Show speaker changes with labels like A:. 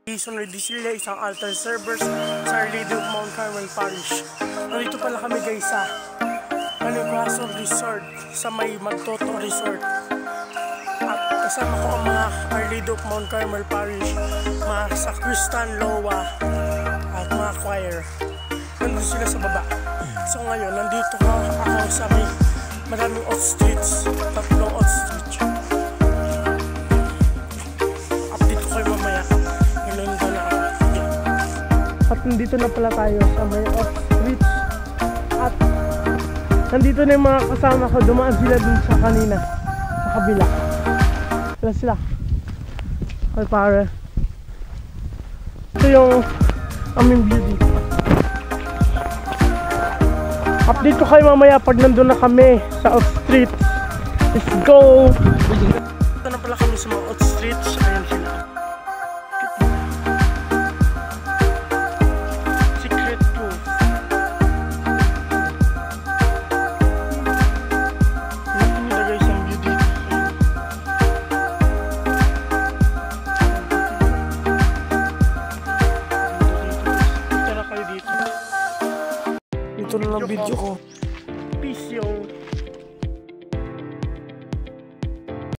A: Jason Redicilia, isang altar servers sa Our Lady of Mount Carmel Parish. Nandito pala kami guys sa Castle Resort sa may Magtoto Resort. At kasama ko ang mga Our Lady of Mount Carmel Parish, mga sacristan, lowa, at mga choir. Nandun sila sa baba. So ngayon, nandito ako sa may maraming off-streets, tatlong off-streets. Update ko kayo mamaya. At nandito na pala tayo sa may off-streets. At nandito na yung mga kasama ko. Dumaan sila dun sa kanina, sa kabila. Sila. Ay pare. Ito yung aming view dito. Update ko kayo mamaya pag nandun na kami sa off-streets. Let's go! Ito na pala kami sa mga off-streets. Ayan sila. Ito na lang video ko. Peace yo.